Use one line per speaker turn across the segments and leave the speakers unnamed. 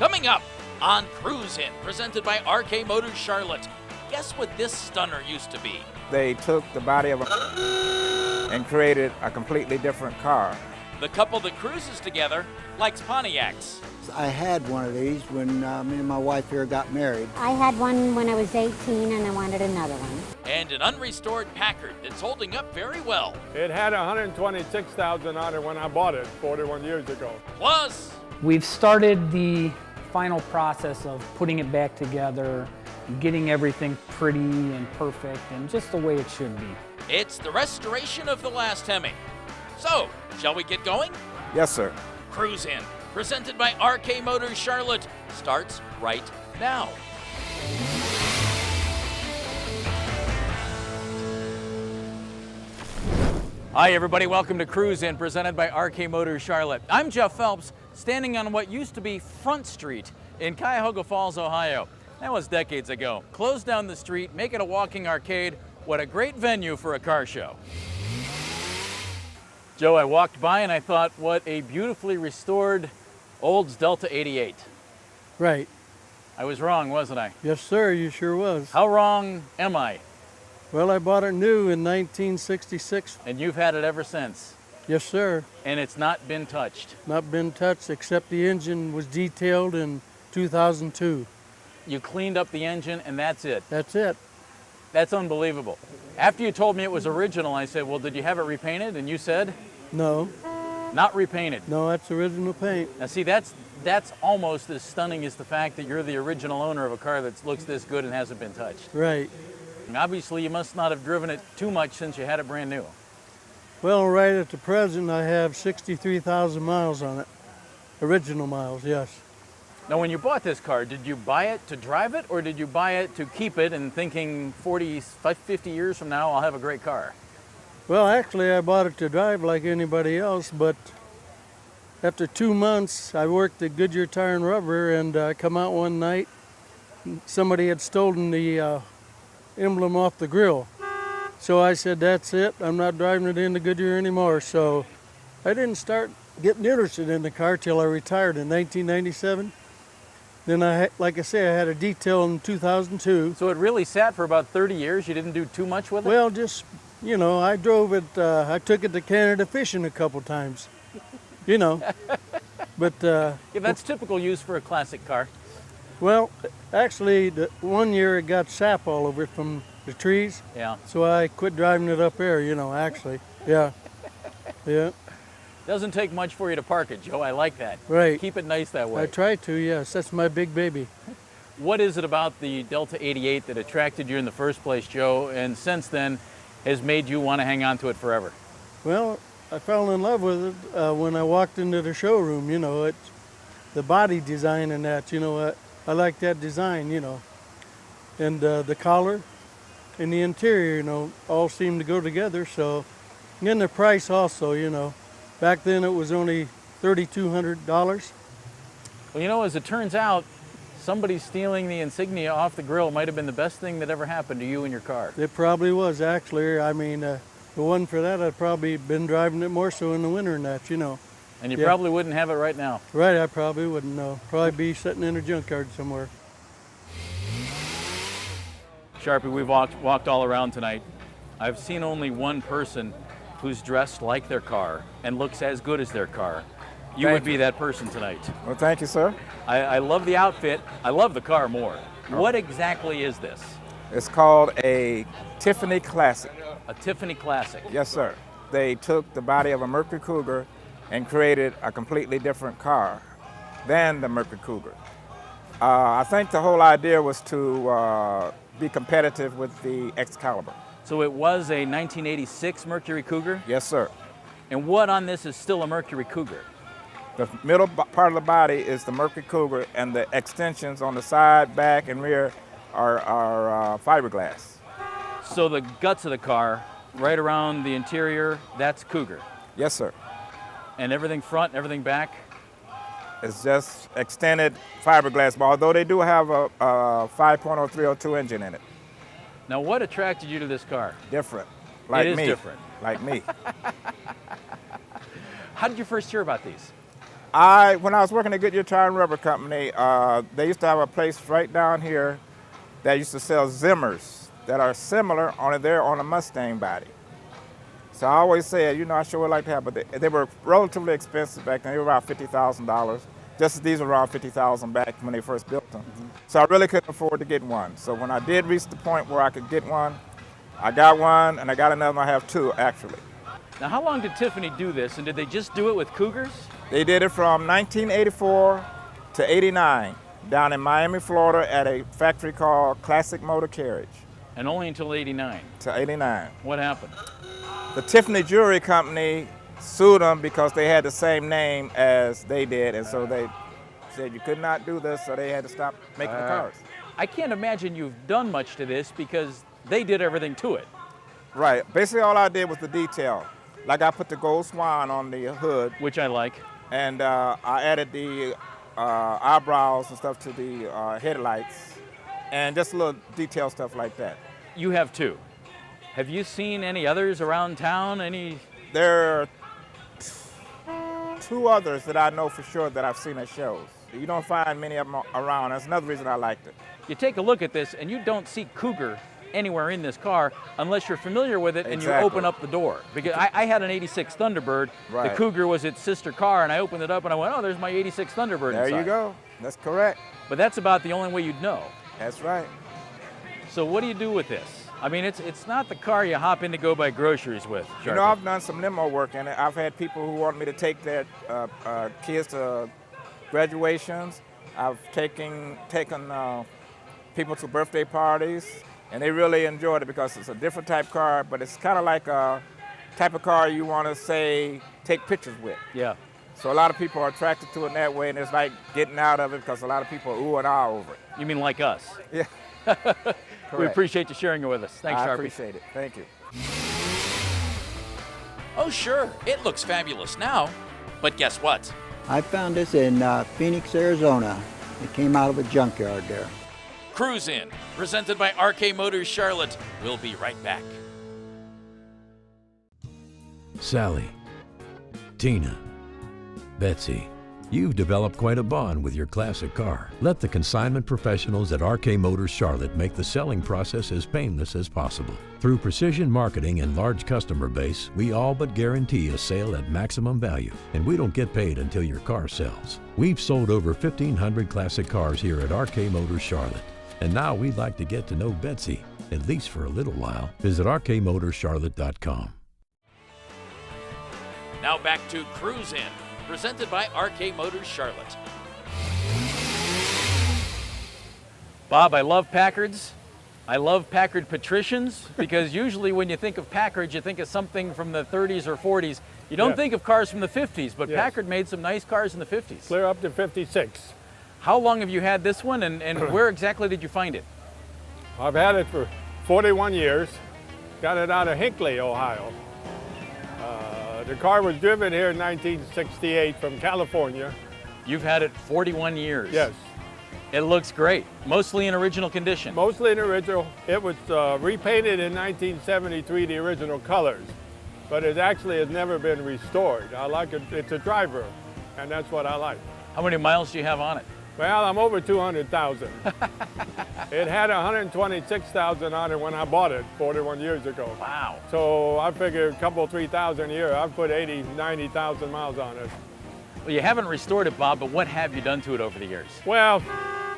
Coming up on Cruise In, presented by RK Motors Charlotte. Guess what this stunner used to be?
They took the body of a and created a completely different car.
The couple that cruises together likes Pontiacs.
I had one of these when me and my wife here got married.
I had one when I was 18 and I wanted another one.
And an unrestored Packard that's holding up very well.
It had 126,000 on it when I bought it 41 years ago.
Plus,
we've started the final process of putting it back together, getting everything pretty and perfect and just the way it should be.
it's the restoration of the last Hemi. So, shall we get going?
Yes, sir.
Cruise In, presented by RK Motors Charlotte, starts right now. Hi everybody, welcome to Cruise In, presented by RK Motors Charlotte. I'm Jeff Phelps, standing on what used to be Front Street in Cuyahoga Falls, Ohio. That was decades ago. Close down the street, make it a walking arcade. What a great venue for a car show. Joe, I walked by and I thought, what a beautifully restored Olds Delta 88.
Right.
I was wrong, wasn't I?
Yes, sir, you sure was.
How wrong am I?
Well, I bought it new in 1966.
And you've had it ever since.
Yes, sir.
And it's not been touched.
Not been touched, except the engine was detailed in 2002.
You cleaned up the engine and that's it.
That's it.
That's unbelievable. After you told me it was original, I said, well, did you have it repainted? And you said,
No,
not repainted.
no, that's original paint.
Now see, that's almost as stunning as the fact that you're the original owner of a car that looks this good and hasn't been touched.
Right.
And obviously, you must not have driven it too much since you had it brand new.
Well, right at the present, I have 63,000 miles on it. Original miles, yes.
Now, when you bought this car, did you buy it to drive it, or did you buy it to keep it and thinking 40, 50 years from now, I'll have a great car?
Well, actually, I bought it to drive like anybody else, but after 2 months, I worked at Goodyear Tire and Rubber, and I come out one night, somebody had stolen the emblem off the grill. So I said, that's it, I'm not driving it into Goodyear anymore. So I didn't start getting interested in the car till I retired in 1997. Then like I say, I had a detail in 2002.
So it really sat for about 30 years? You didn't do too much with it?
Well, just, you know, I drove it, I took it to Canada fishing a couple times, you know. But
yeah, that's typical use for a classic car.
well, actually, one year it got sap all over it from the trees.
Yeah.
So I quit driving it up there, you know, actually. Yeah. Yeah.
Doesn't take much for you to park it, Joe. I like that.
Right.
Keep it nice that way.
I try to, yes. That's my big baby.
What is it about the Delta 88 that attracted you in the first place, Joe, and since then has made you want to hang on to it forever?
Well, I fell in love with it when I walked into the showroom, you know. It's the body design and that, you know. I like that design, you know. And the collar and the interior, you know, all seem to go together. So, and then the price also, you know. Back then it was only $3,200.
Well, you know, as it turns out, somebody stealing the insignia off the grill might have been the best thing that ever happened to you and your car.
It probably was, actually. I mean, if it wasn't for that, I'd probably been driving it more so in the winter and that, you know.
And you
Yeah.
probably wouldn't have it right now.
Right, I probably wouldn't know. Probably be sitting in a junkyard somewhere.
Sharpie, we've walked all around tonight. I've seen only one person who's dressed like their car and looks as good as their car. You would be that person tonight.
Well, thank you, sir.
I love the outfit. I love the car more. What exactly is this?
It's called a Tiffany Classic.
A Tiffany Classic.
Yes, sir. They took the body of a Mercury Cougar and created a completely different car than the Mercury Cougar. I think the whole idea was to be competitive with the Excalibur.
So it was a 1986 Mercury Cougar?
Yes, sir.
And what on this is still a Mercury Cougar?
The middle part of the body is the Mercury Cougar, and the extensions on the side, back, and rear are fiberglass.
So the guts of the car, right around the interior, that's Cougar.
Yes, sir.
And everything front, everything back?
It's just extended fiberglass, but although they do have a 5.0 302 engine in it.
Now, what attracted you to this car?
Different, like
It is
me.
different.
Like me.
How did you first hear about these?
When I was working at Goodyear Tire and Rubber Company, they used to have a place right down here that used to sell Zimmers that are similar, only they're on a Mustang body. So I always said, you know, I sure would like to have, but they were relatively expensive back then. They were about $50,000. Just as these were around $50,000 back when they first built them. So I really couldn't afford to get one. So when I did reach the point where I could get one, I got one, and I got another one. I have two, actually.
Now, how long did Tiffany do this, and did they just do it with Cougars?
They did it from 1984 to 89 down in Miami, Florida at a factory called Classic Motor Carriage.
And only until 89.
To 89.
What happened?
The Tiffany Jewelry Company sued them because they had the same name as they did, and so they said you could not do this, so they had to stop making the cars.
I can't imagine you've done much to this because they did everything to it.
Right. Basically, all I did was the detail. Like I put the gold swan on the hood,
Which I like.
and I added the eyebrows and stuff to the headlights, and just a little detail stuff like that.
You have two. Have you seen any others around town?
There are two others that I know for sure that I've seen at shows. You don't find many of them around. That's another reason I liked it.
You take a look at this and you don't see Cougar anywhere in this car unless you're familiar with it and you
Exactly.
open up the door. Because I had an 86 Thunderbird.
Right.
The Cougar was its sister car, and I opened it up and I went, oh, there's my 86 Thunderbird
There
inside.
you go. That's correct.
But that's about the only way you'd know.
That's right.
So what do you do with this? I mean, it's not the car you hop in to go buy groceries with.
You know, I've done some limo work in it. I've had people who want me to take their kids to graduations. I've taken people to birthday parties, and they really enjoyed it because it's a different type car, but it's kind of like a type of car you want to, say, take pictures with.
Yeah.
So a lot of people are attracted to it in that way, and it's like getting out of it because a lot of people are ooh and ah over it.
You mean like us?
Yeah.
We
Correct.
appreciate you sharing it with us. Thanks,
I
Sharpie.
appreciate it. Thank you.
Oh, sure, it looks fabulous now. But guess what?
I found this in Phoenix, Arizona. It came out of a junkyard there.
Cruise In, presented by RK Motors Charlotte. We'll be right back.
Sally, Tina, Betsy, you've developed quite a bond with your classic car. Let the consignment professionals at RK Motors Charlotte make the selling process as painless as possible. Through precision marketing and large customer base, we all but guarantee a sale at maximum value, and we don't get paid until your car sells. We've sold over 1,500 classic cars here at RK Motors Charlotte, and now we'd like to get to know Betsy, at least for a little while. Visit rkmotorscharlotte.com.
Now back to Cruise In, presented by RK Motors Charlotte.
Bob, I love Packards. I love Packard Patricians because usually when you think of Packard, you think of something from the 30s or 40s. You don't
Yes.
think of cars from the 50s, but
Yes.
Packard made some nice cars in the 50s.
Clear up to 56.
How long have you had this one, and where exactly did you find it?
I've had it for 41 years. Got it out of Hinckley, Ohio. The car was driven here in 1968 from California.
You've had it 41 years.
Yes,
It looks great, mostly in original condition.
mostly an original. It was repainted in 1973, the original colors, but it actually has never been restored. I like it. It's a driver, and that's what I like.
How many miles do you have on it?
Well, I'm over 200,000. It had 126,000 on it when I bought it 41 years ago.
Wow.
So I figured a couple, 3,000 a year. I've put 80, 90,000 miles on it.
Well, you haven't restored it, Bob, but what have you done to it over the years?
Well,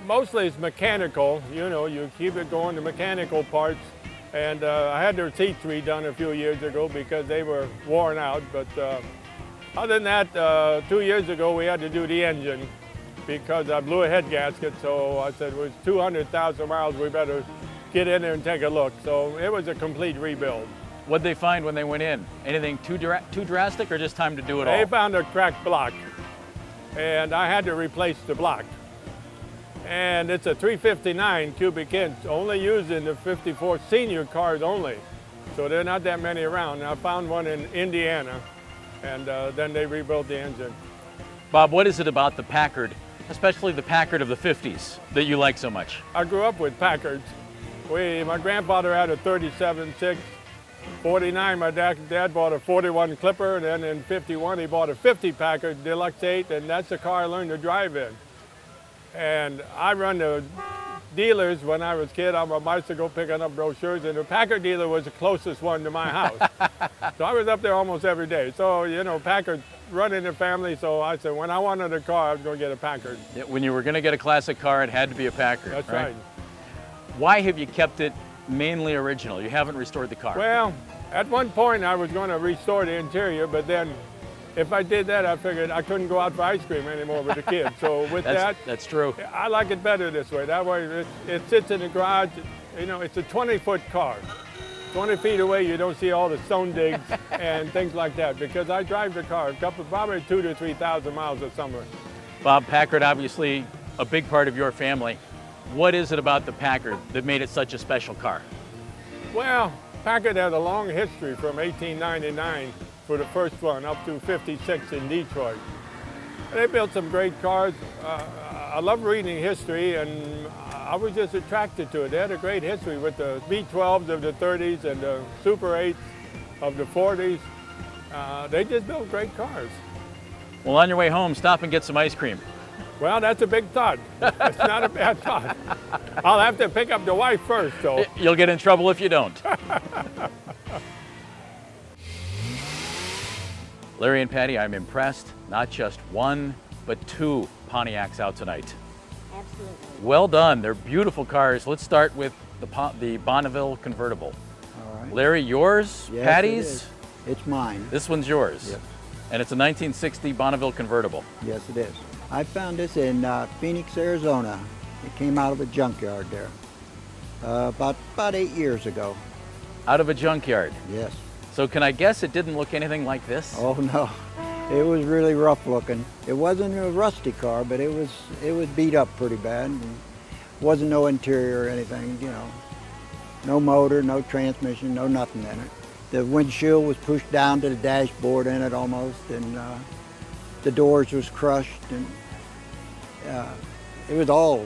mostly it's mechanical. You know, you keep it going, the mechanical parts. And I had their seats redone a few years ago because they were worn out. But other than that, 2 years ago we had to do the engine because I blew a head gasket. So I said, it was 200,000 miles, we better get in there and take a look. So it was a complete rebuild.
What'd they find when they went in? Anything too drastic or just time to do it all?
They found a cracked block, and I had to replace the block. And it's a 359 cubic inch, only used in the 54 senior cars only. So there are not that many around. And I found one in Indiana, and then they rebuilt the engine.
Bob, what is it about the Packard, especially the Packard of the 50s, that you like so much?
I grew up with Packards. My grandfather had a 37.6, 49, my dad bought a 41 Clipper, and then in 51 he bought a 50 Packard Deluxe 8, and that's the car I learned to drive in. And I run the dealers when I was a kid on my bicycle picking up brochures, and the Packard dealer was the closest one to my house. So I was up there almost every day. So, you know, Packard running the family, so I said when I wanted a car, I was going to get a Packard.
Yeah, when you were going to get a classic car, it had to be a Packard.
That's right.
Why have you kept it mainly original? You haven't restored the car.
Well, at one point I was going to restore the interior, but then if I did that, I figured I couldn't go out for ice cream anymore with the kids. So with
that's true.
I like it better this way. That way it sits in the garage. You know, it's a 20-foot car. 20 feet away, you don't see all the stone digs and things like that, because I drive the car probably 2,000 to 3,000 miles a summer.
Bob, Packard, obviously a big part of your family. What is it about the Packard that made it such a special car?
Well, Packard has a long history from 1899 for the first one up to 56 in Detroit. They built some great cars. I love reading history, and I was just attracted to it. They had a great history with the V12s of the 30s and the Super 8s of the 40s. They just built great cars.
Well, on your way home, stop and get some ice cream.
Well, that's a big thought. It's not a bad thought. I'll have to pick up the wife first, though.
You'll get in trouble if you don't. Larry and Patty, I'm impressed. Not just one, but two Pontiacs out tonight.
Absolutely.
Well done. They're beautiful cars. Let's start with the Bonneville convertible.
All right.
Larry, yours?
Yes,
Patty's?
it is. It's mine.
This one's yours.
Yep.
And it's a 1960 Bonneville convertible.
Yes, it is. I found this in Phoenix, Arizona. It came out of a junkyard there about 8 years ago.
Out of a junkyard.
Yes.
So can I guess it didn't look anything like this?
Oh no, it was really rough looking. It wasn't a rusty car, but it was beat up pretty bad. And wasn't no interior or anything, you know. No motor, no transmission, no nothing in it. The windshield was pushed down to the dashboard in it almost, and the doors was crushed, and it was all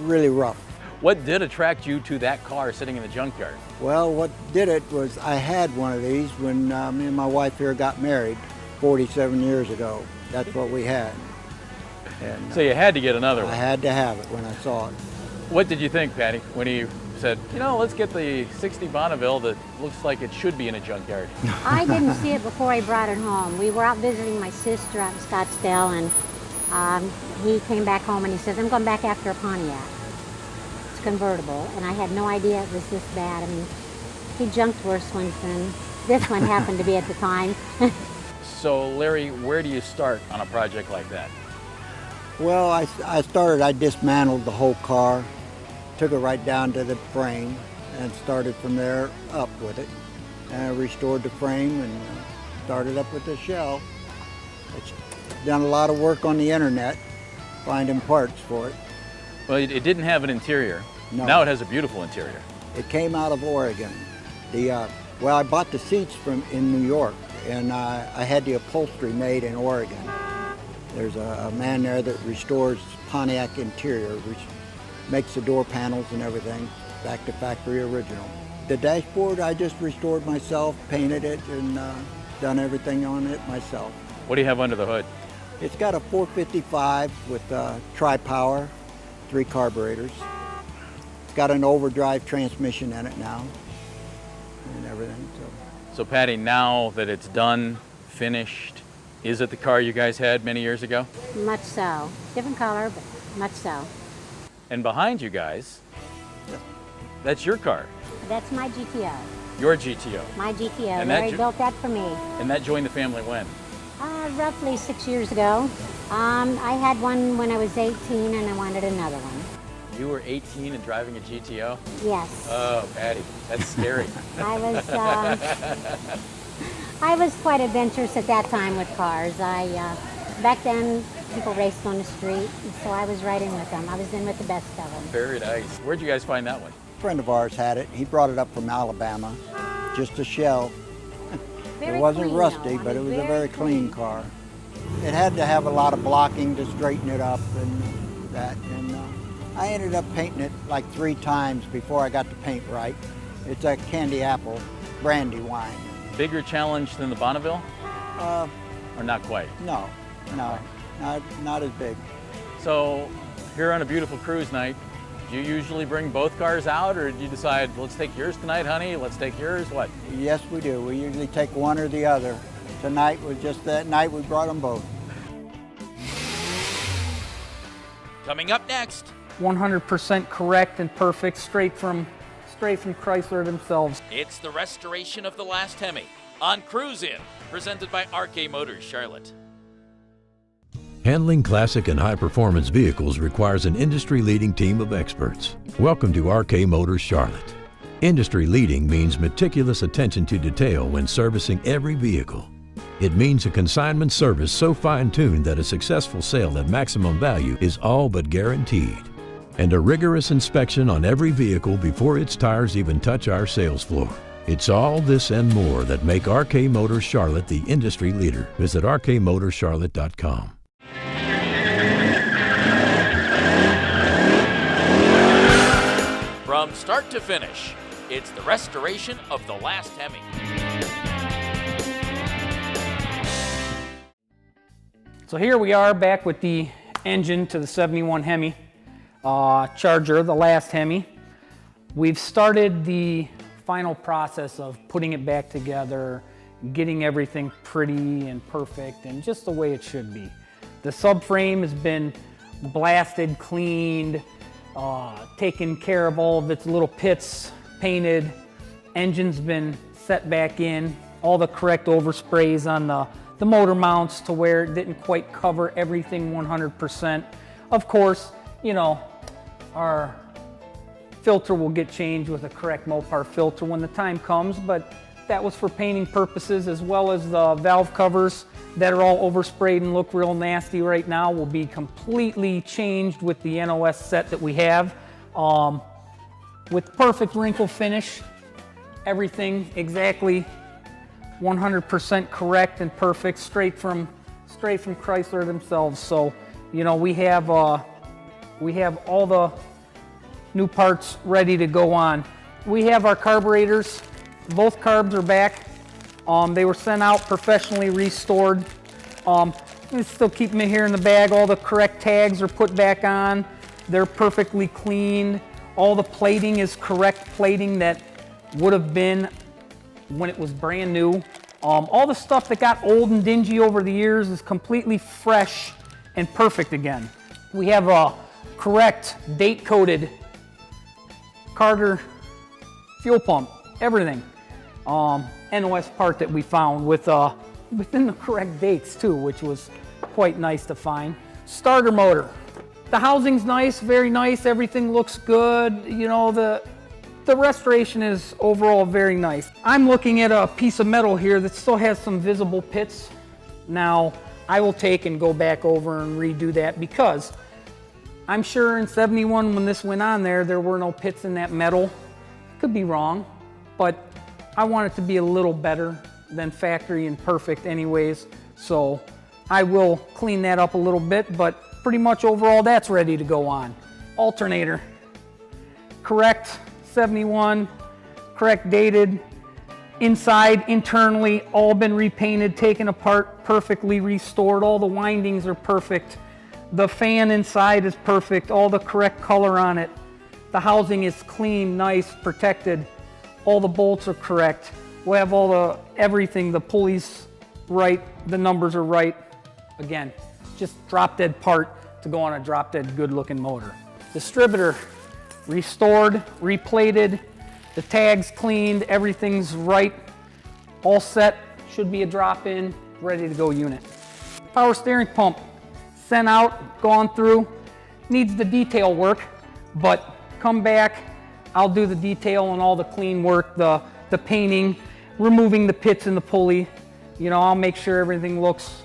really rough.
What did attract you to that car sitting in the junkyard?
Well, what did it was I had one of these when me and my wife here got married 47 years ago. That's what we had. And,
So you had to get another
I
one.
had to have it when I saw it.
What did you think, Patty, when he said, you know, let's get the 60 Bonneville that looks like it should be in a junkyard?
I didn't see it before I brought it home. We were out visiting my sister out in Scottsdale, and he came back home and he says, I'm going back after a Pontiac. It's convertible, and I had no idea it was this bad. I mean, he junked worse ones than this one happened to be at the time.
So Larry, where do you start on a project like that?
Well, I dismantled the whole car, took it right down to the frame, and started from there up with it. And I restored the frame and started up with the shell. It's done a lot of work on the internet, finding parts for it.
Well, it didn't have an interior.
No.
Now it has a beautiful interior.
It came out of Oregon. Well, I bought the seats in New York, and I had the upholstery made in Oregon. There's a man there that restores Pontiac interior, which makes the door panels and everything back to factory original. The dashboard I just restored myself, painted it, and done everything on it myself.
What do you have under the hood?
It's got a 455 with tri-power, 3 carburetors. It's got an overdrive transmission in it now and everything.
So Patty, now that it's done, finished, is it the car you guys had many years ago?
Much so. Different color, but much so.
And behind you guys, that's your car,
That's my GTO.
your GTO.
My GTO.
And that
Larry built that for me.
And that joined the family when?
Roughly 6 years ago. I had one when I was 18 and I wanted another one.
You were 18 and driving a GTO?
Yes.
Oh, Patty, that's scary.
I was quite adventurous at that time with cars. Back then, people raced on the street, and so I was riding with them. I was in with the best of them.
Very nice. Where'd you guys find that one?
A friend of ours had it. He brought it up from Alabama, just a shell.
Very
It wasn't
clean,
rusty,
though. I
but it
mean,
was a very clean car. It had to have a lot of blocking to straighten it up and that. And I ended up painting it like 3 times before I got the paint right. It's a candy apple brandy wine.
Bigger challenge than the Bonneville? Or not quite?
No, not as big.
So here on a beautiful cruise night, do you usually bring both cars out, or do you decide, let's take yours tonight, honey, let's take yours, what?
Yes, we do. We usually take one or the other. Tonight was just that night we brought them both.
Coming up next,
100% correct and perfect, straight from Chrysler themselves.
it's the restoration of the last Hemi on Cruise In, presented by RK Motors Charlotte.
Handling classic and high-performance vehicles requires an industry-leading team of experts. Welcome to RK Motors Charlotte. Industry-leading means meticulous attention to detail when servicing every vehicle. It means a consignment service so fine-tuned that a successful sale at maximum value is all but guaranteed. And a rigorous inspection on every vehicle before its tires even touch our sales floor. It's all this and more that make RK Motors Charlotte the industry leader. Visit rkmotorscharlotte.com.
From start to finish, it's the restoration of the last Hemi.
So here we are back with the engine to the 71 Hemi Charger, the last Hemi. We've started the final process of putting it back together, getting everything pretty and perfect and just the way it should be. The subframe has been blasted, cleaned, taken care of all of its little pits, painted. Engine's been set back in, all the correct oversprays on the motor mounts to where it didn't quite cover everything 100%. Of course, you know, our filter will get changed with a correct Mopar filter when the time comes, but that was for painting purposes, as well as the valve covers that are all oversprayed and look real nasty right now will be completely changed with the NOS set that we have. With perfect wrinkle finish, everything exactly 100% correct and perfect, straight from Chrysler themselves. So, you know, we have all the new parts ready to go on. We have our carburetors. Both carbs are back. They were sent out professionally restored. We still keep them in here in the bag. All the correct tags are put back on. They're perfectly cleaned. All the plating is correct plating that would have been when it was brand new. All the stuff that got old and dingy over the years is completely fresh and perfect again. We have a correct date-coded Carter fuel pump, everything. NOS part that we found within the correct dates too, which was quite nice to find. Starter motor. The housing's nice, very nice, everything looks good. You know, the restoration is overall very nice. I'm looking at a piece of metal here that still has some visible pits. Now, I will take and go back over and redo that because I'm sure in 71 when this went on there were no pits in that metal. Could be wrong, but I want it to be a little better than factory and perfect anyways. So I will clean that up a little bit, but pretty much overall that's ready to go on. Alternator, correct 71, correct dated. Inside, internally, all been repainted, taken apart, perfectly restored. All the windings are perfect. The fan inside is perfect, all the correct color on it. The housing is clean, nice, protected. All the bolts are correct. We have everything, the pulleys right, the numbers are right. Again, just drop dead part to go on a drop dead good looking motor. Distributor, restored, replated, the tags cleaned, everything's right, all set, should be a drop in, ready to go unit. Power steering pump, sent out, gone through, needs the detail work, but come back, I'll do the detail and all the clean work, the painting, removing the pits in the pulley. You know, I'll make sure everything looks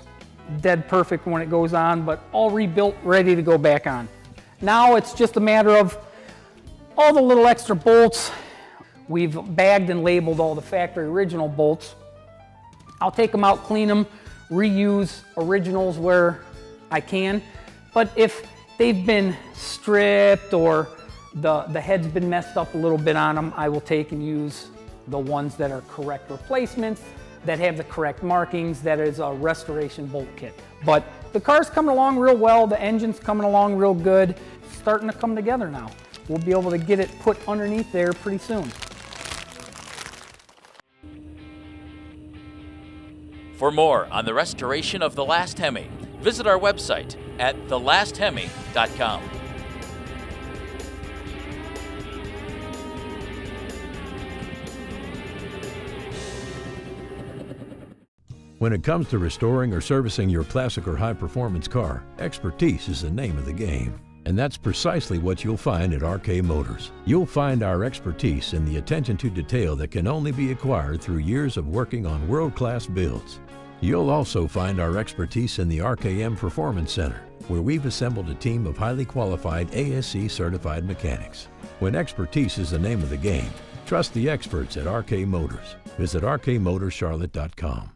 dead perfect when it goes on, but all rebuilt, ready to go back on. Now it's just a matter of all the little extra bolts. We've bagged and labeled all the factory original bolts. I'll take them out, clean them, reuse originals where I can, but if they've been stripped or the head's been messed up a little bit on them, I will take and use the ones that are correct replacements, that have the correct markings, that is a restoration bolt kit. But the car's coming along real well, the engine's coming along real good, it's starting to come together now. We'll be able to get it put underneath there pretty soon.
For more on the restoration of the last Hemi, visit our website at thelasthemi.com.
When it comes to restoring or servicing your classic or high-performance car, expertise is the name of the game. And that's precisely what you'll find at RK Motors. You'll find our expertise in the attention to detail that can only be acquired through years of working on world-class builds. You'll also find our expertise in the RKM Performance Center, where we've assembled a team of highly qualified ASE-certified mechanics. When expertise is the name of the game, trust the experts at RK Motors. Visit rkmotorscharlotte.com.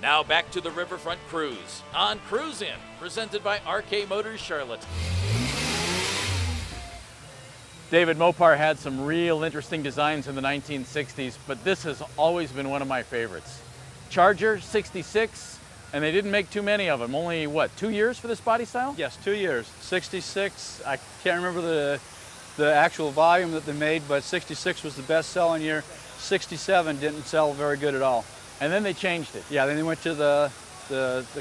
Now back to the Riverfront Cruise on Cruise In, presented by RK Motors Charlotte.
David, Mopar had some real interesting designs in the 1960s, but this has always been one of my favorites. Charger, 66, and they didn't make too many of them. Only, what, 2 years for this body style?
Yes, 2 years. 66, I can't remember the actual volume that they made, but 66 was the best-selling year. 67 didn't sell very good at all.
And then they changed it.
Yeah, then they went to the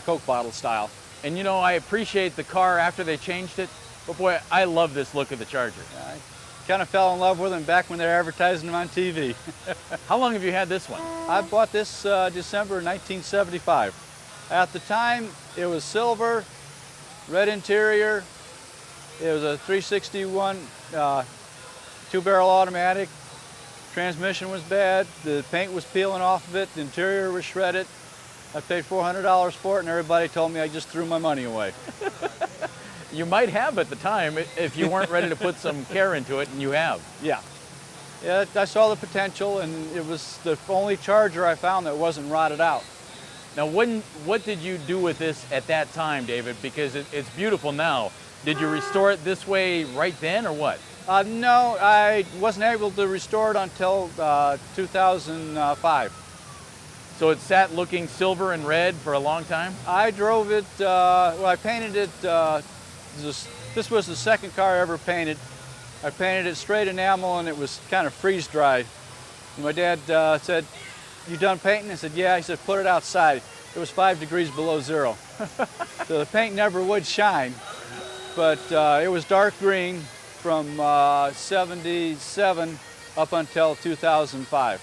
Coke bottle style.
And you know, I appreciate the car after they changed it, but boy, I love this look of the Charger.
Yeah, I kind of fell in love with them back when they were advertising them on TV.
How long have you had this one?
I bought this December 1975. At the time, it was silver, red interior. It was a 361 two-barrel automatic. Transmission was bad, the paint was peeling off of it, the interior was shredded. I paid $400 for it and everybody told me I just threw my money away.
You might have at the time if you weren't ready to put some care into it, and you have.
Yeah. Yeah, I saw the potential, and it was the only Charger I found that wasn't rotted out.
Now, what did you do with this at that time, David? Because it's beautiful now. Did you restore it this way right then, or what?
No, I wasn't able to restore it until 2005.
So it sat looking silver and red for a long time?
I drove it, well, I painted it, this was the second car I ever painted. I painted it straight enamel and it was kind of freeze-dried. My dad said, "You done painting?" I said, "Yeah." He said, "Put it outside." It was 5 degrees below zero. So the paint never would shine, but it was dark green from 77 up until 2005.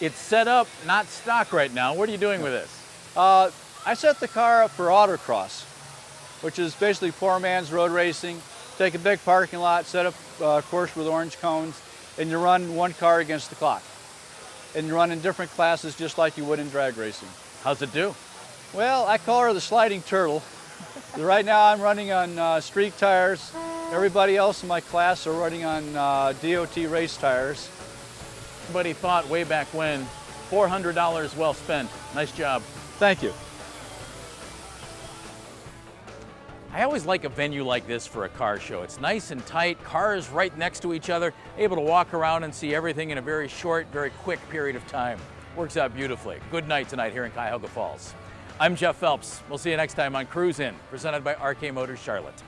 It's set up, not stock right now. What are you doing with this?
I set the car up for autocross, which is basically poor man's road racing. Take a big parking lot, set up a course with orange cones, and you run one car against the clock. And you run in different classes just like you would in drag racing.
How's it do?
Well, I call her the sliding turtle. Right now I'm running on street tires. Everybody else in my class are running on DOT race tires.
Somebody thought way back when, $400 well spent. Nice job.
Thank you.
I always like a venue like this for a car show. It's nice and tight, cars right next to each other, able to walk around and see everything in a very short, very quick period of time. Works out beautifully. Good night tonight here in Cuyahoga Falls. I'm Jeff Phelps. We'll see you next time on Cruise In, presented by RK Motors Charlotte.